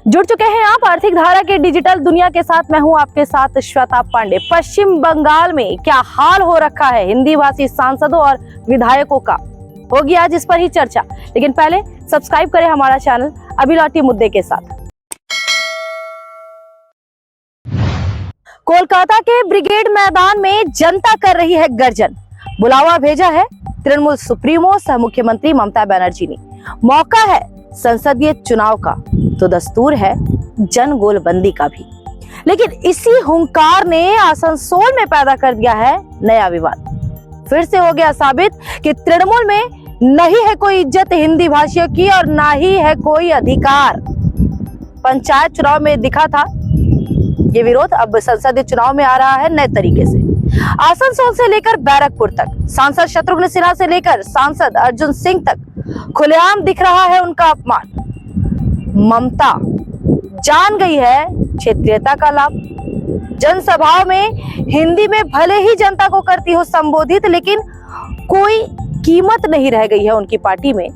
जुड़ चुके हैं आप आर्थिक धारा के डिजिटल दुनिया के साथ। मैं हूं आपके साथ श्वेता पांडे। पश्चिम बंगाल में क्या हाल हो रखा है हिंदी भाषी सांसदों और विधायकों का, होगी आज इस पर ही चर्चा। लेकिन पहले सब्सक्राइब करें हमारा चैनल। अभी लौटी मुद्दे के साथ। कोलकाता के ब्रिगेड मैदान में जनता कर रही है गर्जन। बुलावा भेजा है तृणमूल सुप्रीमो सह मुख्यमंत्री ममता बनर्जी ने। मौका है संसदीय चुनाव का, तो दस्तूर है जन गोलबंदी का भी। लेकिन इसी हुंकार ने आसनसोल में पैदा कर दिया है नया विवाद। फिर से हो गया साबित कि तृणमूल में नहीं है कोई इज्जत हिंदी भाषियों की और ना ही है कोई अधिकार। पंचायत चुनाव में दिखा था ये विरोध, अब संसदीय चुनाव में आ रहा है नए तरीके से। आसनसोल से लेकर बैरकपुर तक, सांसद शत्रुघ्न सिन्हा से लेकर सांसद अर्जुन सिंह तक खुलेआम दिख रहा है उनका अपमान। ममता जान गई है क्षेत्रीयता का लाभ। जनसभाओं में हिंदी में भले ही जनता को करती हो संबोधित, लेकिन कोई कीमत नहीं रह गई है उनकी पार्टी में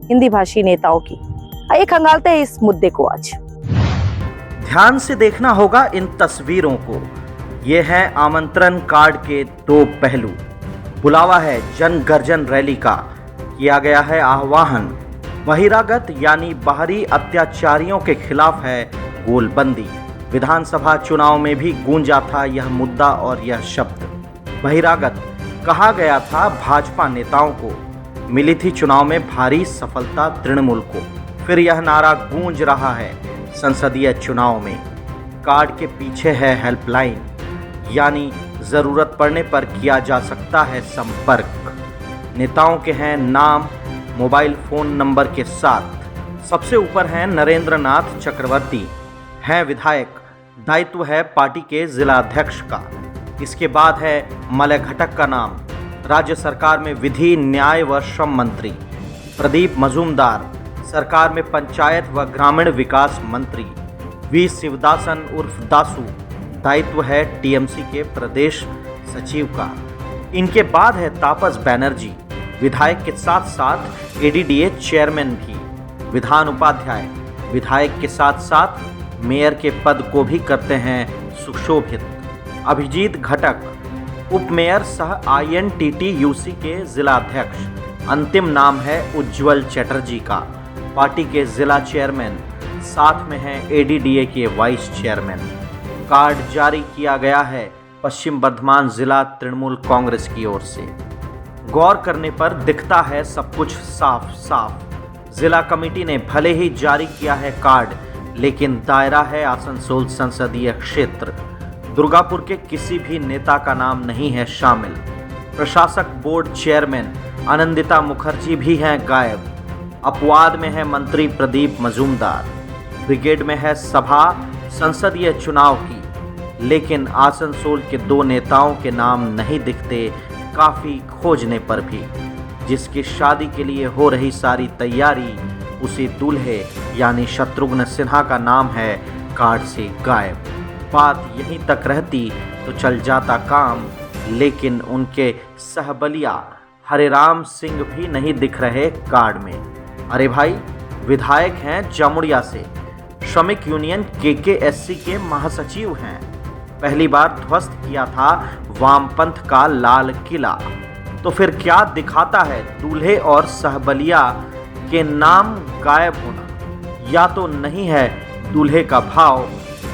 हिंदी भाषी नेताओं की। आइए खंगालते हैं इस मुद्दे को आज। ध्यान से देखना होगा इन तस्वीरों को। ये हैं आमंत्रण कार्ड के दो पहलू। बुलावा है जन गर्जन रैली का, किया गया है आह्वान। बहिरागत यानी बाहरी अत्याचारियों के खिलाफ है गोलबंदी। विधानसभा चुनाव में भी गूंजा था यह मुद्दा और यह शब्द। बहिरागत कहा गया था भाजपा नेताओं को, मिली थी चुनाव में भारी सफलता तृणमूल को। फिर यह नारा गूंज रहा है संसदीय चुनाव में। कार्ड के पीछे है हेल्पलाइन, यानी जरूरत पड़ने पर किया जा सकता है संपर्क। नेताओं के हैं नाम मोबाइल फोन नंबर के साथ। सबसे ऊपर हैं नरेंद्र नाथ चक्रवर्ती, हैं विधायक। दायित्व है पार्टी के जिला अध्यक्ष का। इसके बाद है मलय घटक का नाम, राज्य सरकार में विधि न्याय व श्रम मंत्री। प्रदीप मजूमदार, सरकार में पंचायत व ग्रामीण विकास मंत्री। वी शिवदासन उर्फ दासू, दायित्व है टीएमसी के प्रदेश सचिव का। इनके बाद है तापस बैनर्जी, विधायक के साथ साथ एडीडीए चेयरमैन भी। विधान उपाध्याय, विधायक के साथ साथ मेयर के पद को भी करते हैं सुशोभित। अभिजीत घटक, उप मेयर सह INTT-UC के जिला अध्यक्ष। अंतिम नाम है उज्जवल चटर्जी का, पार्टी के जिला चेयरमैन। साथ में हैं एडीडीए के वाइस चेयरमैन। कार्ड जारी किया गया है पश्चिम बर्धमान जिला तृणमूल कांग्रेस की ओर से। गौर करने पर दिखता है सब कुछ साफ साफ। जिला कमेटी ने भले ही जारी किया है कार्ड, लेकिन दायरा है आसनसोल संसदीय क्षेत्र। दुर्गापुर के किसी भी नेता का नाम नहीं है शामिल। प्रशासक बोर्ड चेयरमैन आनंदिता मुखर्जी भी हैं गायब। अपवाद में है मंत्री प्रदीप मजूमदार। ब्रिगेड में है सभा संसदीय चुनाव की, लेकिन आसनसोल के दो नेताओं के नाम नहीं दिखते काफी खोजने पर भी। जिसकी शादी के लिए हो रही सारी तैयारी, उसी दूल्हे यानी शत्रुघ्न सिन्हा का नाम है कार्ड से गायब। बात यहीं तक रहती तो चल जाता काम, लेकिन उनके सहबलिया हरेराम सिंह भी नहीं दिख रहे कार्ड में। अरे भाई, विधायक हैं जमुड़िया से, श्रमिक यूनियन KKSC के महासचिव हैं। पहली बार ध्वस्त किया था वामपंथ का लाल किला। तो फिर क्या दिखाता है दूल्हे और सहबलिया के नाम गायब होना? या तो नहीं है दूल्हे का भाव,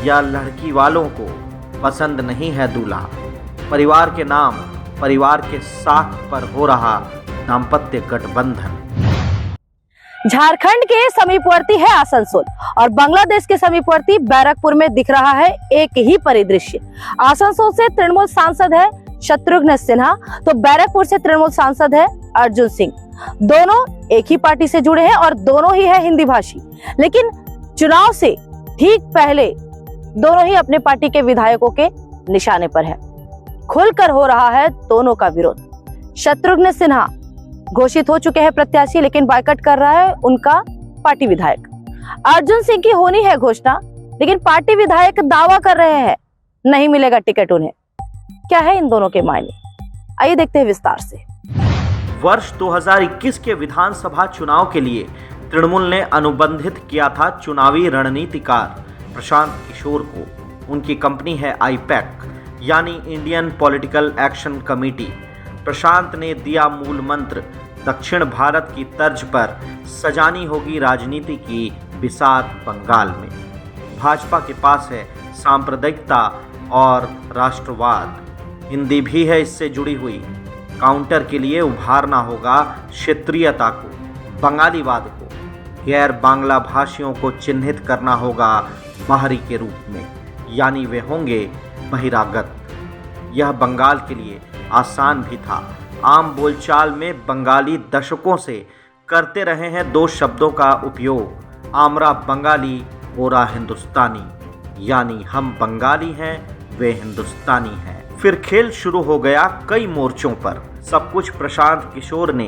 या लड़की वालों को पसंद नहीं है दूल्हा। परिवार के नाम, परिवार के साख पर हो रहा दाम्पत्य गठबंधन। झारखंड के समीपवर्ती है आसनसोल और बांग्लादेश के समीपवर्ती बैरकपुर में दिख रहा है एक ही परिदृश्य। आसनसोल से तृणमूल सांसद है शत्रुघ्न सिन्हा, तो बैरकपुर से तृणमूल सांसद है अर्जुन सिंह। दोनों एक ही पार्टी से जुड़े हैं और दोनों ही है हिंदी भाषी। लेकिन चुनाव से ठीक पहले दोनों ही अपने पार्टी के विधायकों के निशाने पर है। खुलकर हो रहा है दोनों का विरोध। शत्रुघ्न सिन्हा घोषित हो चुके हैं प्रत्याशी, लेकिन बायकॉट कर रहा है उनका पार्टी विधायक। अर्जुन सिंह की होनी है घोषणा, लेकिन पार्टी विधायक दावा कर रहे हैं नहीं मिलेगा टिकट उन्हें। क्या है इन दोनों के मायने, आइए देखते हैं विस्तार से। वर्ष 2021 के विधानसभा चुनाव के लिए तृणमूल ने अनुबंधित किया था चुनावी रणनीतिकार प्रशांत किशोर को। उनकी कंपनी है आईपैक यानी इंडियन पॉलिटिकल एक्शन कमेटी। प्रशांत ने दिया मूल मंत्र, दक्षिण भारत की तर्ज पर सजानी होगी राजनीति की बिसात बंगाल में। भाजपा के पास है सांप्रदायिकता और राष्ट्रवाद, हिंदी भी है इससे जुड़ी हुई। काउंटर के लिए उभारना होगा क्षेत्रीयता को, बंगालीवाद को, गैर बांग्ला भाषियों को चिन्हित करना होगा बाहरी के रूप में, यानी वे होंगे बहिरागत। यह बंगाल के लिए आसान भी था। आम बोलचाल में बंगाली दशकों से करते रहे हैं दो शब्दों का उपयोग, आमरा बंगाली, ओरा हिंदुस्तानी, यानी हम बंगाली हैं, वे हिंदुस्तानी हैं। फिर खेल शुरू हो गया कई मोर्चों पर। सब कुछ प्रशांत किशोर ने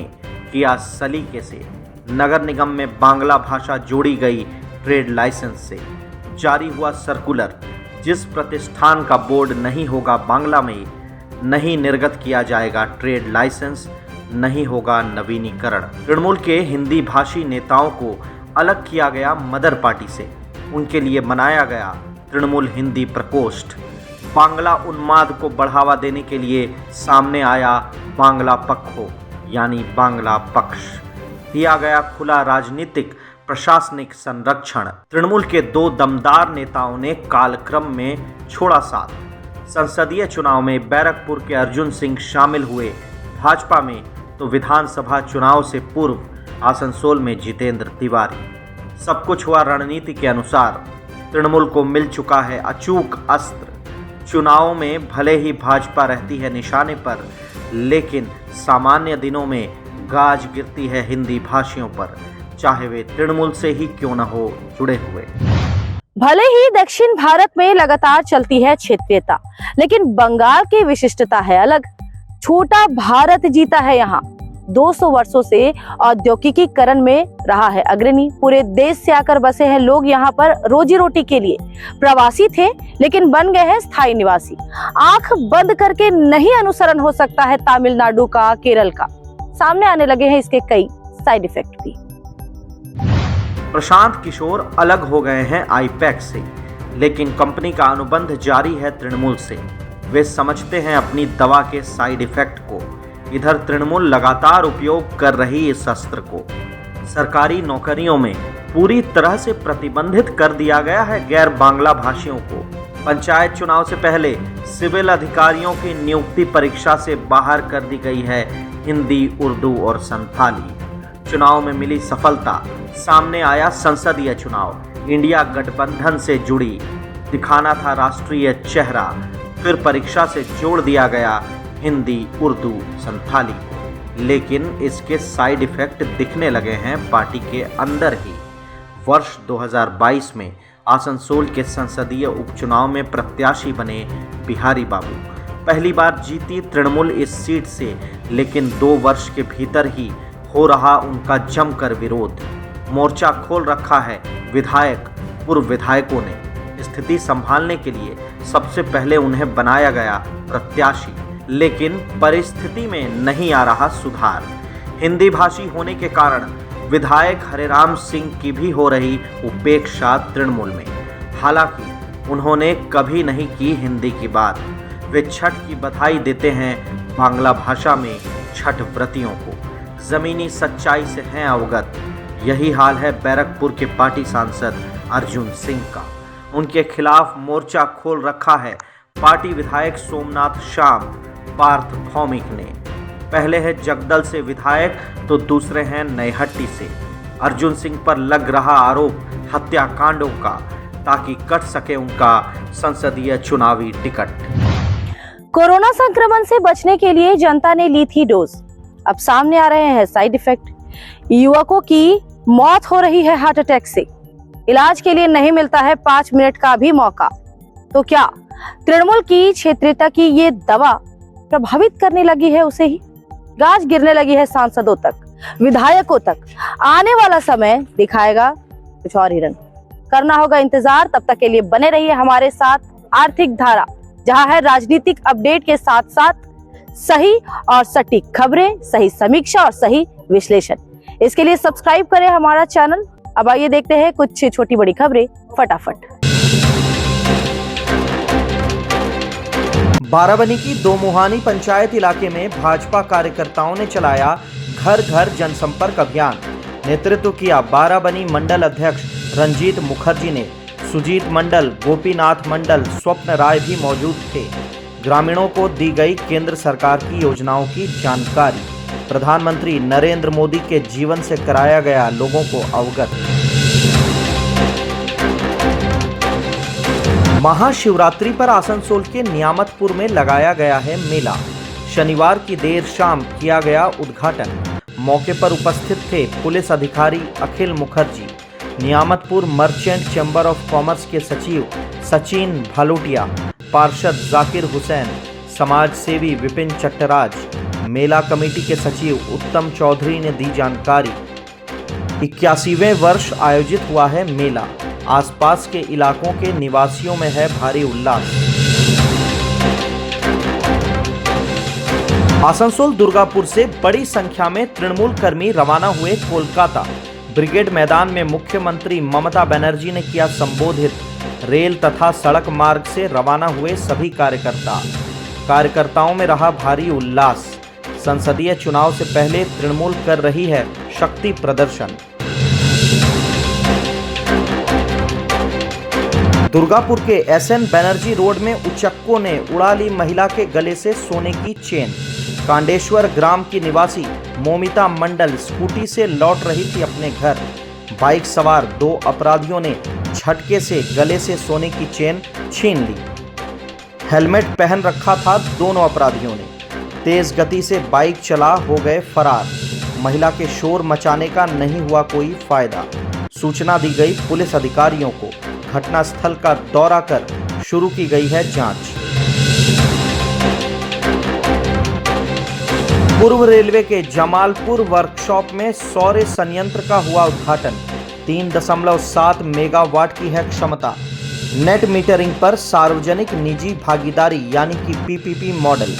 किया सलीके से। नगर निगम में बांग्ला भाषा जोड़ी गई ट्रेड लाइसेंस से। जारी हुआ सर्कुलर, जिस प्रतिष्ठान का बोर्ड नहीं होगा बांग्ला में, नहीं निर्गत किया जाएगा ट्रेड लाइसेंस, नहीं होगा नवीनीकरण। तृणमूल के हिंदी भाषी नेताओं को अलग किया गया मदर पार्टी से। उनके लिए बनाया गया तृणमूल हिंदी प्रकोष्ठ। बांग्ला उन्माद को बढ़ावा देने के लिए सामने आया बांग्ला पक्ष यानी बांग्ला पक्ष। दिया गया खुला राजनीतिक प्रशासनिक संरक्षण। तृणमूल के दो दमदार नेताओं ने कालक्रम में छोड़ा साथ। संसदीय चुनाव में बैरकपुर के अर्जुन सिंह शामिल हुए भाजपा में, तो विधानसभा चुनाव से पूर्व आसनसोल में जितेंद्र तिवारी। सब कुछ हुआ रणनीति के अनुसार। तृणमूल को मिल चुका है अचूक अस्त्र। चुनाव में भले ही भाजपा रहती है निशाने पर, लेकिन सामान्य दिनों में गाज गिरती है हिंदी भाषियों पर, चाहे वे तृणमूल से ही क्यों न हो जुड़े हुए। भले ही दक्षिण भारत में लगातार चलती है क्षेत्रीयता, लेकिन बंगाल की विशिष्टता है अलग। छोटा भारत जीता है यहाँ। 200 वर्षों से औद्योगिकीकरण में रहा है अग्रणी। पूरे देश से आकर बसे हैं लोग यहाँ पर रोजी रोटी के लिए। प्रवासी थे लेकिन बन गए हैं स्थायी निवासी। आंख बंद करके नहीं अनुसरण हो सकता है तमिलनाडु का, केरल का। सामने आने लगे हैं इसके कई साइड इफेक्ट भी। प्रशांत किशोर अलग हो गए हैं आईपैक से, लेकिन कंपनी का अनुबंध जारी है तृणमूल से। वे समझते हैं अपनी दवा के साइड इफेक्ट को। इधर तृणमूल लगातार उपयोग कर रही इस अस्त्र को। सरकारी नौकरियों में पूरी तरह से प्रतिबंधित कर दिया गया है गैर बांग्ला भाषियों को। पंचायत चुनाव से पहले सिविल अधिकारियों की नियुक्ति परीक्षा से बाहर कर दी गई है हिंदी, उर्दू और संथाली। चुनाव में मिली सफलता। सामने आया संसदीय चुनाव। इंडिया गठबंधन से जुड़ी, दिखाना था राष्ट्रीय चेहरा। फिर परीक्षा से जोड़ दिया गया हिंदी, उर्दू, संथाली को। लेकिन इसके साइड इफेक्ट दिखने लगे हैं पार्टी के अंदर ही। वर्ष 2022 में आसनसोल के संसदीय उपचुनाव में प्रत्याशी बने बिहारी बाबू। पहली बार जीती तृणमूल इस सीट से, लेकिन 2 वर्ष के भीतर ही हो रहा उनका जमकर विरोध। मोर्चा खोल रखा है विधायक, पूर्व विधायकों ने। स्थिति संभालने के लिए सबसे पहले उन्हें बनाया गया प्रत्याशी, लेकिन परिस्थिति में नहीं आ रहा सुधार। हिंदी भाषी होने के कारण विधायक हरेराम सिंह की भी हो रही उपेक्षा तृणमूल में। हालांकि उन्होंने कभी नहीं की हिंदी की बात। वे छठ की बधाई देते हैं बांग्ला भाषा में छठ व्रतियों को। जमीनी सच्चाई से हैं अवगत। यही हाल है बैरकपुर के पार्टी सांसद अर्जुन सिंह का। उनके खिलाफ मोर्चा खोल रखा है पार्टी विधायक सोमनाथ श्याम पार्थ भौमिक ने। पहले है जगदल से विधायक, तो दूसरे हैं नैहट्टी से। अर्जुन सिंह पर लग रहा आरोप हत्याकांडों का, ताकि कट सके उनका संसदीय चुनावी टिकट। कोरोना संक्रमण से बचने के लिए जनता ने ली थी डोज। अब सामने आ रहे हैं साइड इफेक्ट। युवकों की मौत हो रही है हार्ट अटैक से। इलाज के लिए नहीं मिलता है 5 मिनट का भी मौका। तो क्या तृणमूल की क्षेत्रीयता की ये दवा प्रभावित करने लगी है उसे ही? गाज गिरने लगी है सांसदों तक, विधायकों तक। आने वाला समय दिखाएगा कुछ और ही रंग। करना होगा इंतजार। तब तक के लिए बने रहिए हमारे साथ आर्थिक धारा, जहां है राजनीतिक अपडेट के साथ साथ सही और सटीक खबरें, सही समीक्षा और सही विश्लेषण। इसके लिए सब्सक्राइब करें हमारा चैनल। अब आइए देखते हैं कुछ छोटी बड़ी खबरें फटाफट। बाराबनी की दोमुहानी पंचायत इलाके में भाजपा कार्यकर्ताओं ने चलाया घर घर जनसंपर्क अभियान। नेतृत्व किया बाराबनी मंडल अध्यक्ष रंजीत मुखर्जी ने। सुजीत मंडल, गोपीनाथ मंडल, स्वप्न राय भी मौजूद थे। ग्रामीणों को दी गई केंद्र सरकार की योजनाओं की जानकारी। प्रधानमंत्री नरेंद्र मोदी के जीवन से कराया गया लोगों को अवगत। महाशिवरात्रि पर आसनसोल के नियामतपुर में लगाया गया है मेला। शनिवार की देर शाम किया गया उद्घाटन। मौके पर उपस्थित थे पुलिस अधिकारी Akhil Mukherjee, Niyamatpur merchant chamber of commerce के सचिव सचिन भालोटिया, पार्षद जाकिर हुसैन, समाज सेवी विपिन चट्टराज, मेला कमेटी के सचिव उत्तम चौधरी ने दी जानकारी। 81वें वर्ष आयोजित हुआ है मेला। आसपास के इलाकों के निवासियों में है भारी उल्लास। आसनसोल दुर्गापुर से बड़ी संख्या में तृणमूल कर्मी रवाना हुए कोलकाता। ब्रिगेड मैदान में मुख्यमंत्री ममता बनर्जी ने किया संबोधित। रेल तथा सड़क मार्ग से रवाना हुए सभी कार्यकर्ताओं में रहा भारी उल्लास। संसदीय चुनाव से पहले तृणमूल कर रही है शक्ति प्रदर्शन। दुर्गापुर के SN बनर्जी रोड में उचक्कों ने उड़ा ली महिला के गले से सोने की चेन। कांडेश्वर ग्राम की निवासी मोमिता मंडल स्कूटी से लौट रही थी अपने घर। बाइक सवार 2 अपराधियों ने झटके से गले से सोने की चेन छीन ली। हेलमेट पहन रखा था दोनों अपराधियों ने। तेज गति से बाइक चला हो गए फरार। महिला के शोर मचाने का नहीं हुआ कोई फायदा। सूचना दी गई पुलिस अधिकारियों को। घटनास्थल का दौरा कर शुरू की गई है जांच। पूर्व रेलवे के जमालपुर वर्कशॉप में सौर संयंत्र का हुआ उद्घाटन। 3.7 मेगावाट की है क्षमता। नेट मीटरिंग पर सार्वजनिक निजी भागीदारी यानी कि PPP मॉडल।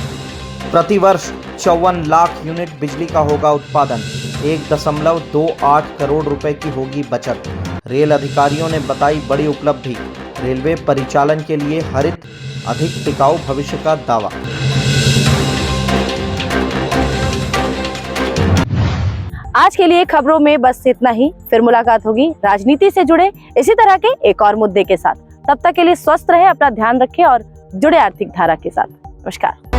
प्रतिवर्ष 54 लाख यूनिट बिजली का होगा उत्पादन। 1.28 करोड़ रुपए की होगी बचत। रेल अधिकारियों ने बताई बड़ी उपलब्धि। रेलवे परिचालन के लिए हरित अधिक टिकाऊ भविष्य का दावा। आज के लिए खबरों में बस इतना ही। फिर मुलाकात होगी राजनीति से जुड़े इसी तरह के एक और मुद्दे के साथ। तब तक के लिए स्वस्थ रहें, अपना ध्यान रखें और जुड़े आर्थिक धारा के साथ। नमस्कार।